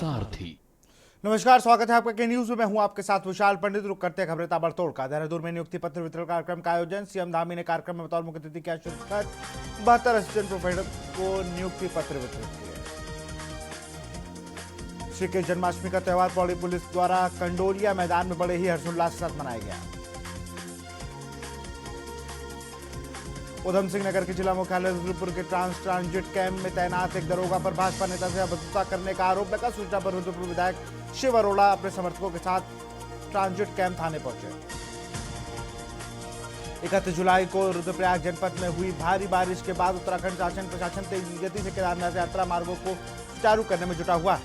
सारथी। नमस्कार, स्वागत है आपका के न्यूज में। मैं हूं आपके साथ विशाल पंडित। रुक करते हैं खबरें ताबड़तोड़ का। देहरादून में नियुक्ति पत्र वितरण कार्यक्रम का आयोजन। सीएम धामी ने कार्यक्रम में बतौर मुख्य अतिथि किया शिरकत। 72 असिस्टेंट प्रोफेसर को नियुक्ति पत्र वितरित किए। श्री कृष्ण जन्माष्टमी का त्यौहार पौड़ी पुलिस द्वारा कंडोलिया मैदान में बड़े ही हर्षोल्लास के साथ मनाया गया। उधम सिंह नगर के जिला मुख्यालय रुद्रपुर के ट्रांजिट कैंप में तैनात एक दरोगा पर भाजपा नेता से अभद्रता करने का आरोप लगा। सूचना पर रुद्रपुर विधायक शिव अरोड़ा अपने समर्थकों के साथ ट्रांजिट कैंप थाने पहुंचे। 31 जुलाई को रुद्रप्रयाग जनपद में हुई भारी बारिश के बाद उत्तराखंड शासन प्रशासन तेज गति से केदारनाथ यात्रा मार्गों को सुचारू करने में जुटा हुआ है।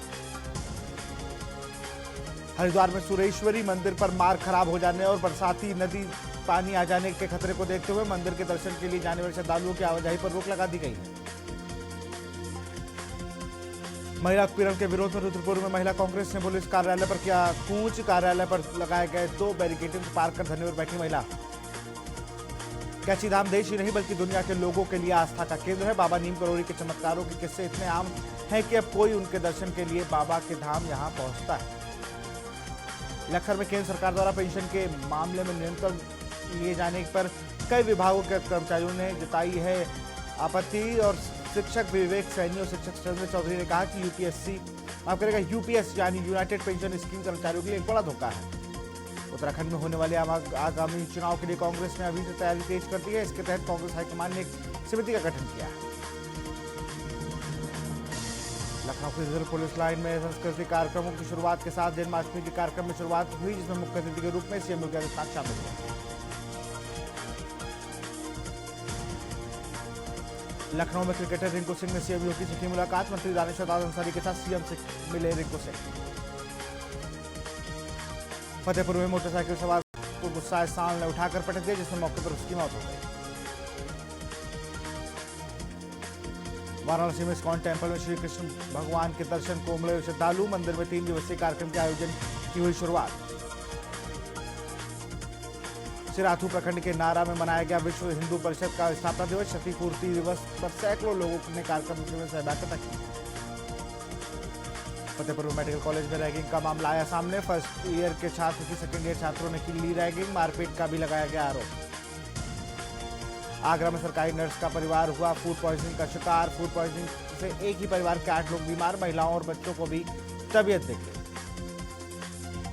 हरिद्वार में सुरेश्वरी मंदिर पर मार्ग खराब हो जाने और बरसाती नदी पानी आ जाने के खतरे को देखते हुए मंदिर के दर्शन के लिए जाने वाले श्रद्धालुओं की आवाजाही पर रोक लगा दी गई है। महिला उत्पीड़न के विरोध में रुद्रपुर में महिला कांग्रेस ने पुलिस कार्यालय पर किया कूच। कार्यालय पर लगाए गए 2 बैरिकेडिंग पार कर धरने पर बैठी महिला। कैची धाम देश ही नहीं बल्कि दुनिया के लोगों के लिए आस्था का केंद्र है। बाबा नीम करोड़ी के चमत्कारों के किस्से इतने आम हैं कि अब कोई उनके दर्शन के लिए बाबा के धाम यहां पहुंचता है। लखनऊ में केंद्र सरकार द्वारा पेंशन के मामले में नियंत्रण लिए जाने पर कई विभागों के कर्मचारियों ने जताई है आपत्ति। और शिक्षक विवेक सैनी और शिक्षक चंद्र चौधरी ने कहा कि यूपीएस यानी यूनाइटेड पेंशन स्कीम कर्मचारियों के लिए एक बड़ा धोखा है। उत्तराखंड में होने वाले आगामी चुनाव के लिए कांग्रेस ने अभी से तैयारी तेज कर दी है। इसके तहत कांग्रेस हाईकमान ने एक समिति का गठन किया है। लखनऊ की जिला पुलिस लाइन में सांस्कृतिक कार्यक्रमों की शुरुआत के साथ जन्माष्टमी के कार्यक्रम में शुरुआत हुई, जिसमें मुख्य अतिथि के रूप में सीएम योगी आदित्यनाथ शामिल हुए। लखनऊ में क्रिकेटर रिंकू सिंह ने सीएम योगी से की मुलाकात। मंत्री दानिश अंसारी के साथ सीएम से मिले रिंकू सिंह। फतेहपुर में मोटरसाइकिल सवार को गुस्साए सांड ने उठाकर पटक दिया, जिसमें मौके पर उसकी मौत हो गई। वाराणसी में इस्कॉन टेम्पल में श्री कृष्ण भगवान के दर्शन को उमड़े श्रद्धालु। मंदिर में 3 दिवसीय कार्यक्रम के आयोजन की हुई शुरुआत। सिराथू प्रखंड के नारा में मनाया गया विश्व हिंदू परिषद का स्थापना दिवस। क्षतिपूर्ति दिवस पर सैकड़ों लोगों ने कार्यक्रम में सहभागिता की। फतेहपुर में मेडिकल कॉलेज में रैगिंग का मामला आया सामने। फर्स्ट ईयर के छात्र की सेकेंड ईयर छात्रों ने की ली रैगिंग। मारपीट का भी लगाया गया आरोप। आगरा में सरकारी नर्स का परिवार हुआ फूड पॉइजनिंग का शिकार। फूड पॉइजनिंग से एक ही परिवार के 8 लोग बीमार। महिलाओं और बच्चों को भी तबीयत बिगड़ी।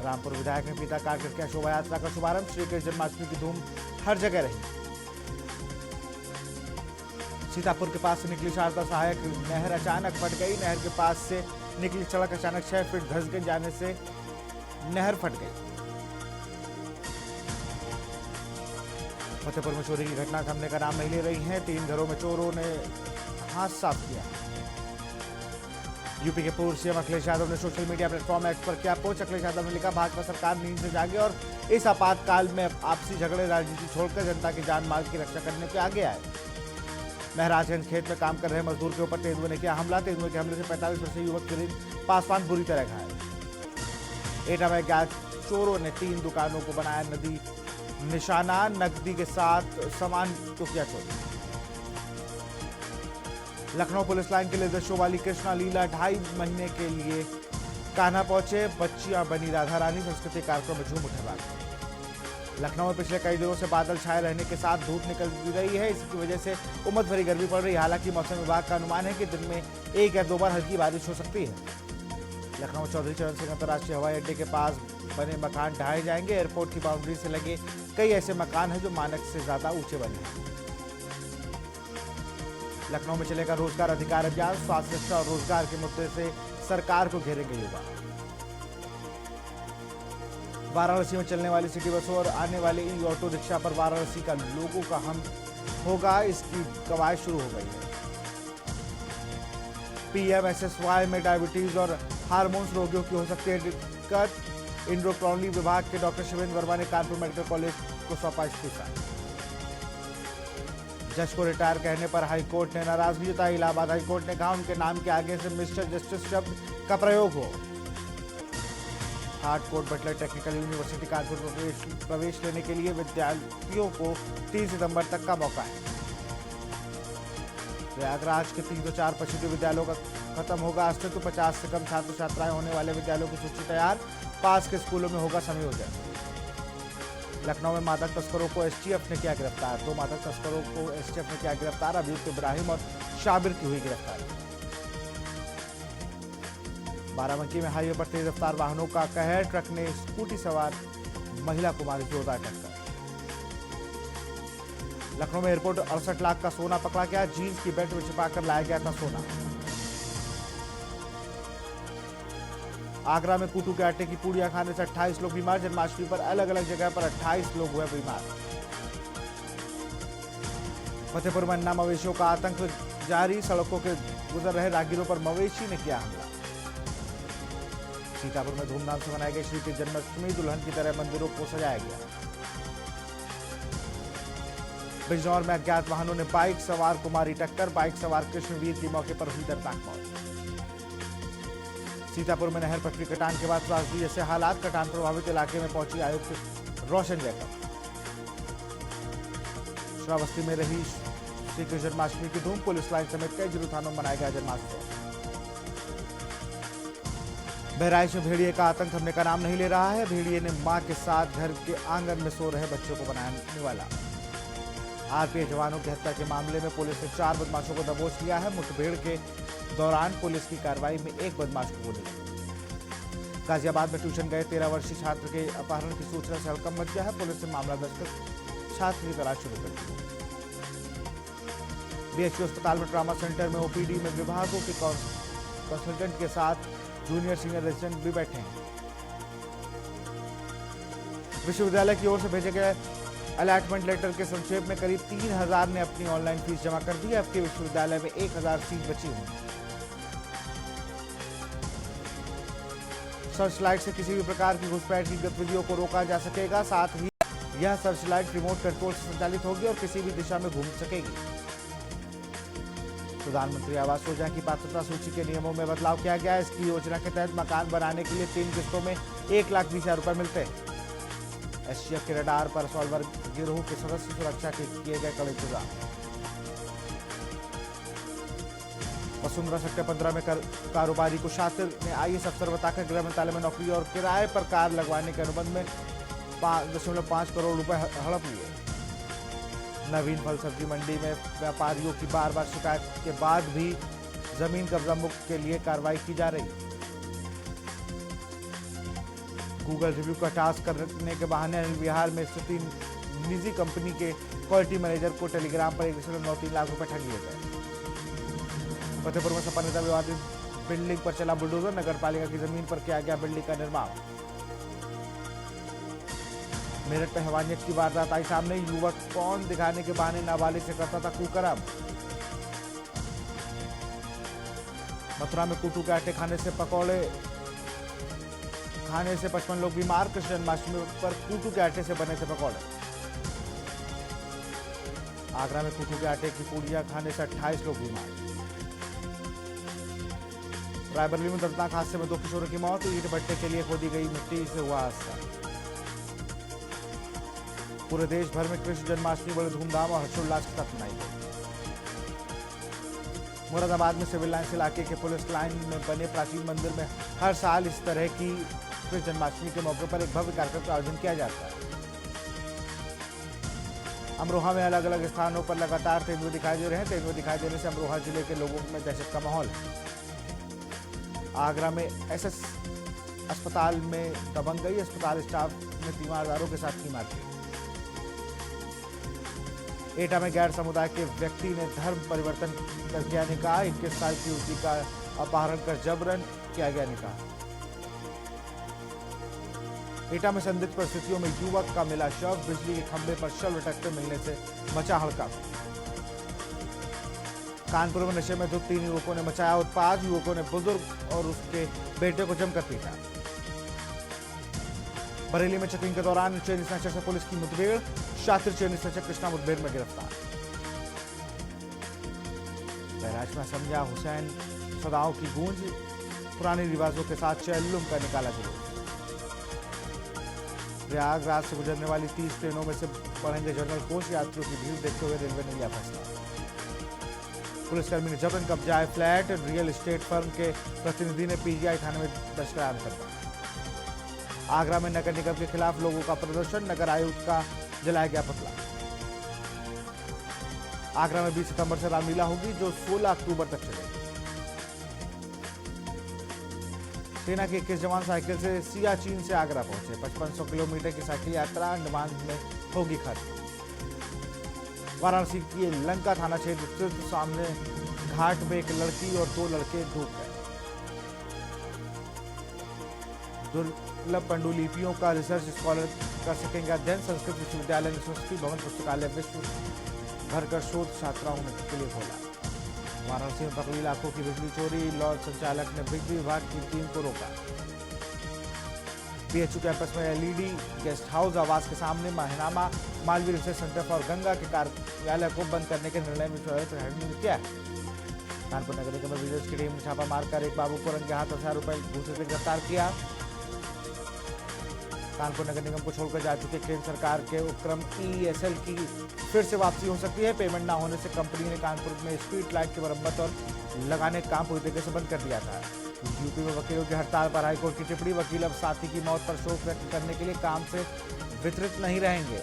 रामपुर विधायक ने पिता कारगिल की शोभा यात्रा का शुभारंभ। श्री कृष्ण जन्माष्टमी की धूम हर जगह रही। सीतापुर के पास से निकली शारदा सहायक नहर अचानक फट गई। नहर के पास से निकली सड़क अचानक 6 फीट धंस गई जाने से नहर फट गई। फतेहपुर में चोरी की घटना थमने का नाम नहीं ले रही है। 3 घरों में चोरों ने हाथ साफ किया। यूपी के पूर्व सीएम अखिलेश यादव ने सोशल मीडिया प्लेटफॉर्म एक्स पर किया पोस्ट। अखिलेश यादव ने लिखा, भाजपा सरकार नींद से जागे और इस आपातकाल में आपसी झगड़े राजनीति छोड़कर जनता की जान माल की रक्षा करने पे आगे आए। महराजगंज खेत में काम कर रहे मजदूर के ऊपर तेंदुए ने किया हमला। तेंदुए के हमले से 45 वर्षीय युवक गिरीश पासवान बुरी तरह घायल। एटा में ज्ञात चोरों ने 3 दुकानों को बनाया नदी निशाना। नकदी के साथ सामान को किया चोरी। लखनऊ पुलिस लाइन के लिए शो वाली कृष्णा लीला 2.5 महीने के लिए कान्हा पहुंचे। बच्चियां बनी राधा रानी। सांस्कृतिक कार्यक्रम में झूम उठे बात। लखनऊ में पिछले कई दिनों से बादल छाए रहने के साथ धूप निकल रही है। इसकी वजह से उमस भरी गर्मी पड़ रही है। हालांकि मौसम विभाग का अनुमान है कि दिन में 1 या 2 बार हल्की बारिश हो सकती है। लखनऊ चौधरी चरण सिंह अंतर्राष्ट्रीय हवाई अड्डे के पास बने मकान ढहाए जाएंगे। एयरपोर्ट की बाउंड्री से लगे कई ऐसे मकान हैं जो मानक से ज्यादा ऊंचे बने हैं। लखनऊ में चलेगा रोजगार अधिकार अभियान। स्वास्थ्य शिक्षा और रोजगार के मुद्दे से सरकार को घेरेंगे युवा। वाराणसी में चलने वाली सिटी बसों और आने वाले ई ऑटो रिक्शा पर वाराणसी का लोगों का हम होगा, इसकी कवायद शुरू हो गई है। PMSSY में डायबिटीज और हार्मोन्स रोगियों की हो सकती है दिक्कत। इंडोक्राइनोलॉजी विभाग के डॉक्टर शिवेंद्र वर्मा ने कानपुर मेडिकल कॉलेज को सौंपा इस्तीफा। जज को रिटायर कहने पर हाईकोर्ट ने नाराजगी जताई। इलाहाबाद हाईकोर्ट ने कहा उनके नाम के आगे से मिस्टर जस्टिस शब्द का प्रयोग हो। Harcourt Butler Technical University Kanpur में प्रवेश लेने के लिए विद्यार्थियों को 3 सितंबर तक का मौका है। प्रयागराज के 304 पश्चिमी विद्यालयों का खत्म होगा अस्तित्व, 50 से कम छात्र छात्राएं होने वाले विद्यालयों की सूची तैयार, पास के स्कूलों में होगा संयोजन। लखनऊ में मादक तस्करों को एसटीएफ ने किया गिरफ्तार, 2 मादक तस्करों को एसटीएफ ने किया गिरफ्तार, अभियुक्त इब्राहिम और शाबिर की हुई गिरफ्तारी। बाराबंकी में हाईवे पर तेज रफ्तार वाहनों का कहर, ट्रक ने स्कूटी सवार महिला को मारी जोरदार टक्कर। लखनऊ में एयरपोर्ट 68 लाख का सोना पकड़ा गया, जींस की बेल्ट में छिपाकर लाया गया था सोना। आगरा में कूटू के आटे की पूड़ियां खाने से 28 लोग बीमार, जन्माष्टमी पर अलग अलग जगह पर 28 लोग हुए बीमार। फतेहपुर में अन्ना मवेशियों का आतंक जारी, सड़कों के गुजर रहे राहगीरों पर मवेशी ने किया हमला। सीतापुर में धूमधाम से मनाई गई श्री की जन्माष्टमी, दुल्हन की तरह मंदिरों को सजाया गया। बिजनौर में अज्ञात वाहनों ने बाइक सवार को मारी टक्कर, बाइक सवार कृष्णवीर की मौके पर हुई दर्दनाक मौत। सीतापुर में नहर पटरी कटान के बाद त्रासदी जैसे हालात, कटान प्रभावित इलाके में पहुंची आयुक्त रोशन जैकब। श्रावस्ती में रही श्री कृष्ण जन्माष्टमी की धूम, पुलिस लाइन समेत कई जिलों थानों में मनाया गया जन्माष्टमी। बहराइच में भेड़िए का आतंक थमने का नाम नहीं ले रहा है, भेड़िए ने मां के साथ घर के आंगन में सो रहे बच्चों को बनाने वाला। आरपीएफ जवानों की हत्या के मामले में पुलिस ने 4 बदमाशों को दबोच लिया है, मुठभेड़ के दौरान पुलिस की कार्रवाई में एक बदमाश को गोली। गाजियाबाद में ट्यूशन गए 13 वर्षीय छात्र के अपहरण की सूचना से हड़कंप मच गया है, पुलिस ने मामला दर्ज कर छात्र की तलाश शुरू कर दी। बीएचयू अस्पताल में ट्रॉमा सेंटर में ओपीडी में विभागों के कंसल्टेंट के साथ जूनियर सीनियर रेजिडेंट भी बैठे हैं। विश्वविद्यालय की ओर से भेजे गए अलॉटमेंट लेटर के संक्षेप में करीब 3000 ने अपनी ऑनलाइन फीस जमा कर दी है, अब के विश्वविद्यालय में 1000 सीट बची हुई। सर्चलाइट से किसी भी प्रकार की घुसपैठ की गतिविधियों को रोका जा सकेगा, साथ ही यह सर्चलाइट रिमोट कंट्रोल से संचालित होगी और किसी भी दिशा में घूम सकेगी। प्रधानमंत्री आवास योजना की पात्रता सूची के नियमों में बदलाव किया गया है, इसकी योजना के तहत मकान बनाने के लिए 3 किस्तों में 1,20,000 रुपए मिलते हैं। एसटीएफ के रडार पर सॉल्वर गिरोह के सदस्य सुरक्षा के किए गए कड़े इंतजाम। वसुंधरा सेक्टर 15 में कारोबारी को शातिर ने आईएएस अफसर बताकर गृह मंत्रालय में नौकरी और किराए पर कार लगवाने के अनुबंध में 5.5 करोड़ रुपए हड़प लिए। नवीन फल सब्जी मंडी में व्यापारियों की बार-बार शिकायत के बाद भी जमीन कब्जा मुक्त के लिए कार्रवाई की जा रही। गूगल रिव्यू का टास्क करने के बहाने अनिल विहार में स्थित निजी कंपनी के क्वालिटी मैनेजर को टेलीग्राम पर 1.93 लाख रुपए ठग लिए गए। फतेहपुर में सपा नेता विवादित बिल्डिंग पर चला बुलडोजर, नगर पालिका की जमीन पर किया गया बिल्डिंग का निर्माण। मेरठ में हैवानियत की वारदात आई सामने, युवक कौन दिखाने के बहाने नाबालिग से करता था कुकर्म। मथुरा में कूटू के आटे खाने से 55 लोग बीमार, कृष्ण जन्माष्टमी पर कूटू के आटे से बने थे पकौड़े। आगरा में कूटू के आटे की पूड़ियां खाने से 28 लोग बीमार। रायबरेली में दर्दनाक हादसे में 2 किशोरों की मौत, ईंट भट्टे के लिए खोदी गई मिट्टी से हुआ हादसा। पूरे देश भर में कृष्ण जन्माष्टमी बड़े धूमधाम और हर्षोल्लास के साथ मनाई गई। मुरादाबाद में सिविल लाइन्स इलाके के पुलिस लाइन में बने प्राचीन मंदिर में हर साल इस तरह की कृष्ण जन्माष्टमी के मौके पर एक भव्य कार्यक्रम का आयोजन किया जाता है। अमरोहा में अलग अलग स्थानों पर लगातार तेंदुए दिखाई दे रहे हैं, तेंदुए दिखाई देने से अमरोहा जिले के लोगों में दहशत का माहौल है। आगरा में एसएस अस्पताल में दबंगई, अस्पताल स्टाफ ने तीमारदारों के साथ की मारपीट। एटा में गैर समुदाय के व्यक्ति ने धर्म परिवर्तन कर किया निकाह, 21 साल की युवती का अपहरण कर जबरन किया गया निकाह। एटा में संदिग्ध परिस्थितियों में युवक का मिला शव, बिजली के खंभे पर शव लटकते मिलने से मचा हड़कंप। कानपुर में नशे में धुत 3 युवकों ने मचाया उत्पात, युवकों ने बुजुर्ग और उसके बेटे को जमकर पीटा। बरेली में चेकिंग के दौरान चेनी स्नैचर से पुलिस की मुठभेड़, शातिर चेनी स्नैचर कृष्णा मुठभेड़ में गिरफ्तार। बहराइच में समझा हुसैन सदाओं की गूंज, पुराने रिवाजों के साथ चेल्लुम का निकाला जुलूस। प्रयागराज से गुजरने वाली 30 ट्रेनों में से बढ़ेंगे जनरल कोच, यात्रियों की भीड़ देखते हुए रेलवे ने लिया फैसला। पुलिसकर्मी ने जबरन कब्जा फ्लैट। रियल एस्टेट फर्म के प्रतिनिधि ने पीजीआई थाने में दर्ज कराया मुकदमा। आगरा में नगर निगम के खिलाफ लोगों का प्रदर्शन, नगर आयुक्त का जलाया गया पुतला। आगरा में 20 सितंबर से रामलीला होगी जो 16 अक्टूबर तक चलेगी। सेना के 21 जवान साइकिल से सियाचिन से आगरा पहुंचे। 5500 किलोमीटर की साइकिल यात्रा अंडमान में होगी खत्म। वाराणसी के लंका थाना क्षेत्र स्थित सामने घाट में एक लड़की और 2 लड़के डूब गए। दुर्लभ पांडुलिपियों का रिसर्च स्कॉलर कर सकेंगे अध्ययन। संस्कृत विश्वविद्यालय ने संस्कृति भवन पुस्तकालय विश्व भर कर शोध छात्राओं के लिए खोला। वाराणसी में पकड़ी लाखों की बिजली चोरी, लॉज संचालक ने बिजली विभाग की टीम को रोका। बीएचयू कैंपस में एलईडी गेस्ट हाउस आवास के सामने महिनामा मालवीय रिसर्च सेंटर और गंगा के कार्यालय को बंद करने के निर्णय में किया है। कानपुर नगर निगम में विजिलेंस की टीम ने छापा मारकर एक बाबू को रंगे हाथ 1000 रुपए घूसे से गिरफ्तार किया। कानपुर नगर निगम को छोड़कर जा चुके केंद्र सरकार के उपक्रम ईएसएल की फिर से वापसी हो सकती है। पेमेंट न होने से कंपनी ने कानपुर में स्ट्रीट लाइट की मरम्मत और लगाने का काम पूरी तरीके से बंद कर दिया था। यूपी में वकीलों की हड़ताल पर हाईकोर्ट की टिप्पणी, वकील अब साथी की मौत पर शोक व्यक्त करने के लिए काम से वितरित नहीं रहेंगे।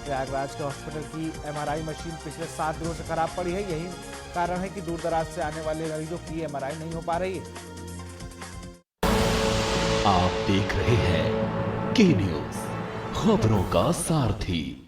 प्रयागराज के हॉस्पिटल की एमआरआई मशीन पिछले 7 दिनों से खराब पड़ी है। यही कारण है कि दूर दराज से आने वाले मरीजों की एमआरआई नहीं हो पा रही है। आप देख रहे हैं के न्यूज, खबरों का सारथी।